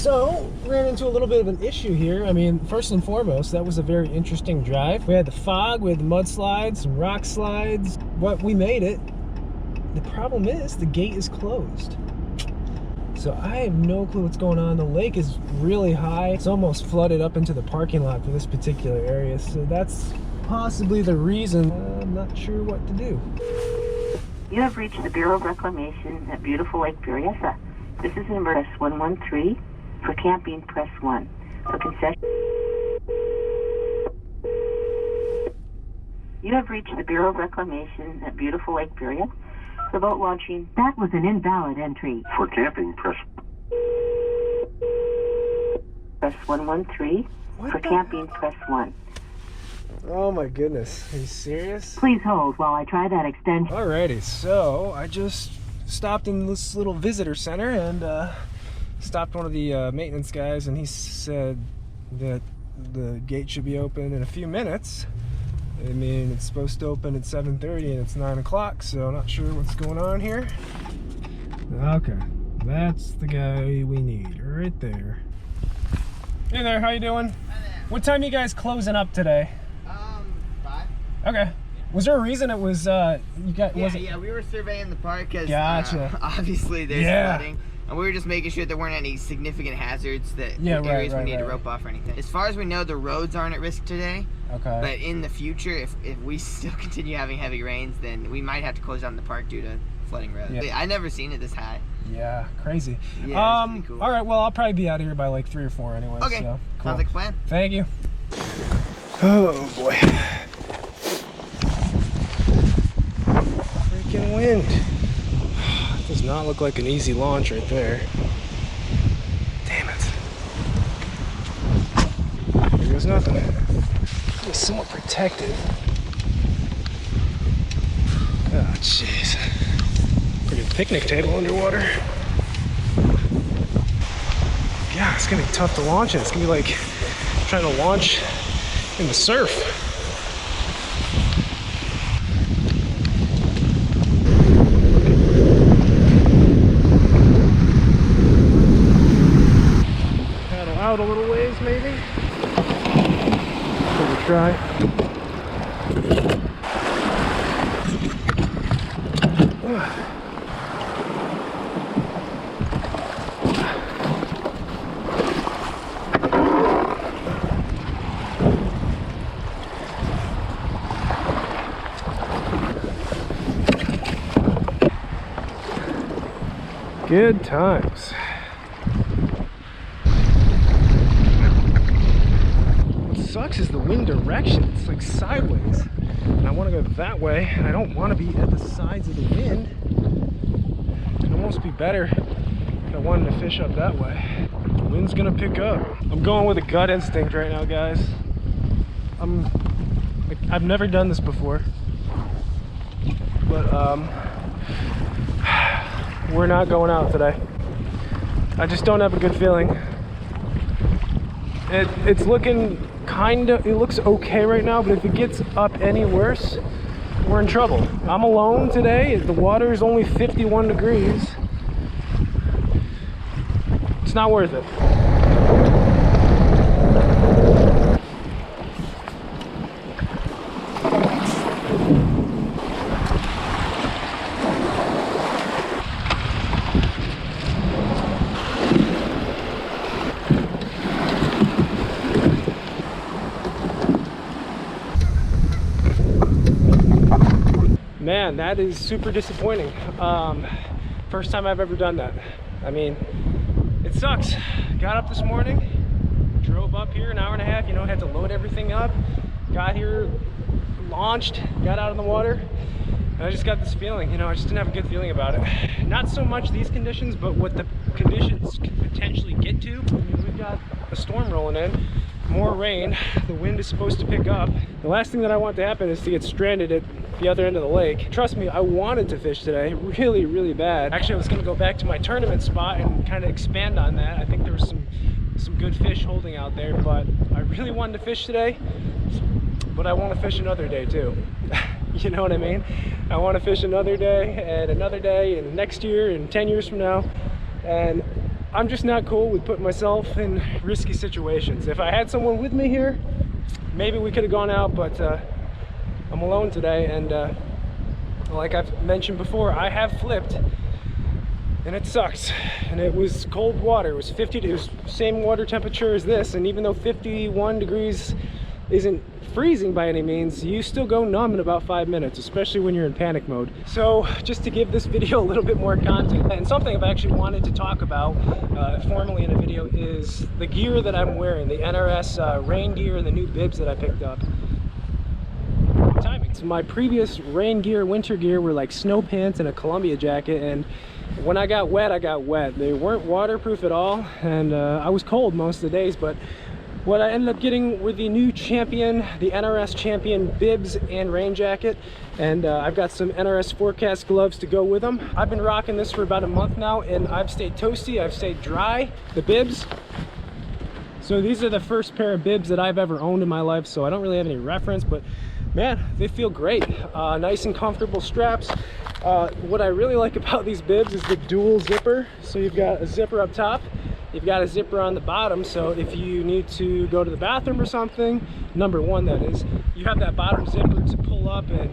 So, ran into a little bit of an issue here. I mean, first and foremost, that was a very interesting drive. We had the fog, we had the mudslides, some rock slides, but we made it. The problem is, the gate is closed. So I have no clue what's going on. The lake is really high. It's almost flooded up into the parking lot for this particular area. So that's possibly the reason. I'm not sure what to do. You have reached the Bureau of Reclamation at beautiful Lake Berryessa. This is Nrs 113. For camping, press 1. For concession... You have reached the Bureau of Reclamation at beautiful Lake Berryessa. For boat launching, that was an invalid entry. For camping, press 113. For camping, press 1. Oh my goodness, are you serious? Please hold while I try that extension. Alrighty, so I just stopped in this little visitor center and stopped one of the maintenance guys, and he said that the gate should be open in a few minutes. I mean, it's supposed to open at 7:30 and it's 9 o'clock, so I'm not sure what's going on here. Okay, that's the guy we need right there. Hey there, how you doing? Hi there. What time you guys closing up today? 5. Okay. Was there a reason it was, you got, was it? Yeah, we were surveying the park because Gotcha. Obviously there's flooding. And we were just making sure there weren't any significant hazards that areas we need to rope off or anything. As far as we know, the roads aren't at risk today. Okay. But in the future, if we still continue having heavy rains, then we might have to close down the park due to flooding roads. Yeah. I never seen it this high. Yeah, crazy. Yeah, it's pretty cool. All right, well, I'll probably be out of here by like 3 or 4 anyway. Okay, so, cool. Sounds like a plan. Thank you. Oh boy. Freaking wind. Does not look like an easy launch right there. Damn it. Here goes nothing. It's somewhat protected. Oh, jeez. Freaking picnic table underwater. Yeah, it's gonna be tough to launch in. It's gonna be like trying to launch in the surf. Paddle out a little ways, maybe. Give it a try. Good times. What sucks is the wind direction. It's like sideways. And I want to go that way. I don't want to be at the sides of the wind. It'd almost be better if I wanted to fish up that way. The wind's gonna pick up. I'm going with a gut instinct right now, guys. I've never done this before. But we're not going out today. I just don't have a good feeling. It's looking it looks okay right now, but if it gets up any worse, we're in trouble. I'm alone today. The water is only 51 degrees. It's not worth it. Man, that is super disappointing. First time I've ever done that. I mean, it sucks. Got up this morning, drove up here an hour and a half, had to load everything up, got here, launched, got out in the water, and I just got this feeling, I just didn't have a good feeling about it. Not so much these conditions, but what the conditions could potentially get to. I mean, we've got a storm rolling in, more rain, the wind is supposed to pick up. The last thing that I want to happen is to get stranded at the other end of the lake. Trust me, I wanted to fish today really, really bad. Actually, I was gonna go back to my tournament spot and kind of expand on that. I think there was some good fish holding out there, but I really wanted to fish today, but I want to fish another day too. You know what I mean? I want to fish another day and next year and 10 years from now. And I'm just not cool with putting myself in risky situations. If I had someone with me here, maybe we could have gone out, but I'm alone today, and like I've mentioned before, I have flipped, and it sucks. And it was cold water. It was 50, it was same water temperature as this, and even though 51 degrees isn't freezing by any means, you still go numb in about 5 minutes, especially when you're in panic mode. So just to give this video a little bit more content, and something I've actually wanted to talk about formally in a video, is the gear that I'm wearing, the NRS rain gear and the new bibs that I picked up. Timing. So my previous rain gear, winter gear were like snow pants and a Columbia jacket, and when I got wet, I got wet. They weren't waterproof at all, and I was cold most of the days. But what I ended up getting were the new Champion, the NRS Champion bibs and rain jacket, and I've got some Nrs Forecast gloves to go with them. I've been rocking this for about a month now, and I've stayed toasty, I've stayed dry. The bibs, so these are the first pair of bibs that I've ever owned in my life, so I don't really have any reference, but man, they feel great. Nice and comfortable straps. What I really like about these bibs is the dual zipper. So you've got a zipper up top, you've got a zipper on the bottom, so if you need to go to the bathroom or something, number one that is, you have that bottom zipper to pull up and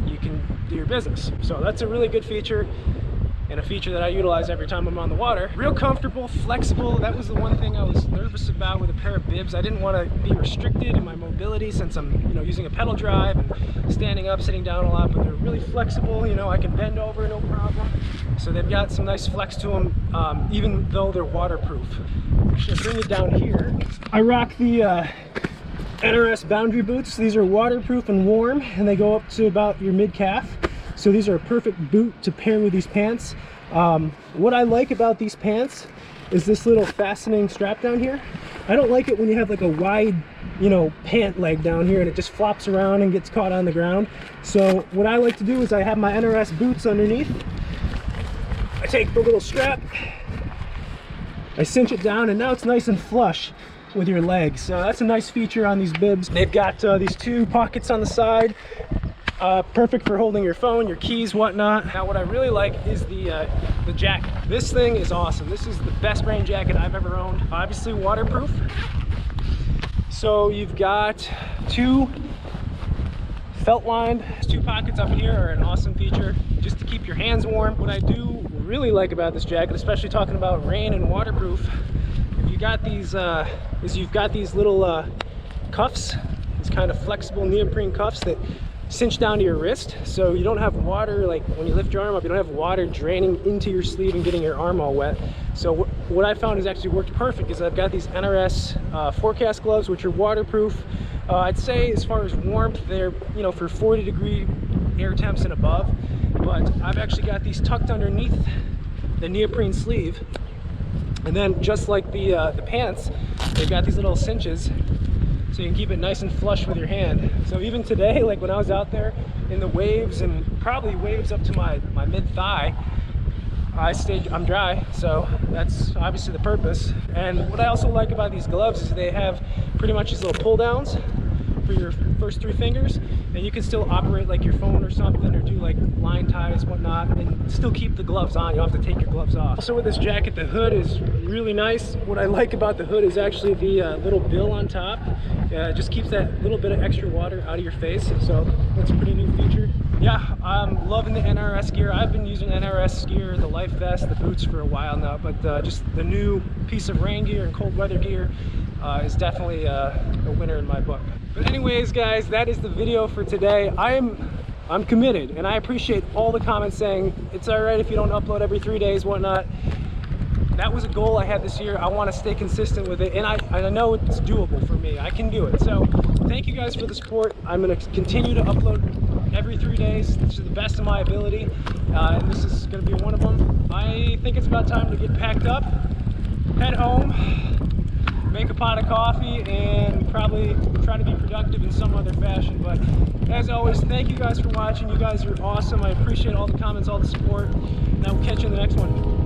you can do your business. So that's a really good feature, and a feature that I utilize every time I'm on the water. Real comfortable, flexible. That was the one thing I was nervous about with a pair of bibs. I didn't want to be restricted in my mobility since I'm, you know, using a pedal drive and standing up, sitting down a lot, but they're really flexible. You know, I can bend over, no problem. So they've got some nice flex to them, even though they're waterproof. I'm just gonna bring it down here. I rock the Nrs Boundary Boots. These are waterproof and warm, and they go up to about your mid-calf. So these are a perfect boot to pair with these pants. What I like about these pants is this little fastening strap down here. I don't like it when you have like a wide, you know, pant leg down here and it just flops around and gets caught on the ground. So what I like to do is I have my Nrs boots underneath. I take the little strap, I cinch it down, and now it's nice and flush with your legs. So that's a nice feature on these bibs. They've got these two pockets on the side. Perfect for holding your phone, your keys, whatnot. Now what I really like is the jacket. This thing is awesome. This is the best rain jacket I've ever owned. Obviously waterproof. So you've got two felt lined. Two pockets up here are an awesome feature just to keep your hands warm. What I do really like about this jacket, especially talking about rain and waterproof, if you got these, is you've got these little cuffs, these kind of flexible neoprene cuffs that cinch down to your wrist, so you don't have water, like when you lift your arm up, you don't have water draining into your sleeve and getting your arm all wet. So what I found has actually worked perfect is I've got these Nrs Forecast gloves, which are waterproof. I'd say as far as warmth, they're, you know, for 40-degree air temps and above, but I've actually got these tucked underneath the neoprene sleeve, and then just like the pants, they've got these little cinches, so you can keep it nice and flush with your hand. So even today, like when I was out there in the waves, and probably waves up to my mid-thigh, I'm dry, so that's obviously the purpose. And what I also like about these gloves is they have pretty much these little pull downs for your first 3 fingers, and you can still operate like your phone or something, or do like line ties, whatnot, and still keep the gloves on. You don't have to take your gloves off. Also with this jacket, the hood is really nice. What I like about the hood is actually the little bill on top. It just keeps that little bit of extra water out of your face, so that's a pretty neat feature. Yeah, I'm loving the NRS gear. I've been using NRS gear, the life vest, the boots for a while now, but just the new piece of rain gear and cold weather gear is definitely a winner in my book. But anyways, guys, that is the video for today. I'm committed, and I appreciate all the comments saying it's all right if you don't upload every 3 days, whatnot. That was a goal I had this year. I want to stay consistent with it, and I know it's doable for me. I can do it. So thank you guys for the support. I'm going to continue to upload every 3 days to the best of my ability, and this is going to be one of them. I think it's about time to get packed up, head home, make a pot of coffee, and probably try to be productive in some other fashion. But as always, thank you guys for watching. You guys are awesome. I appreciate all the comments, all the support, and I will catch you in the next one.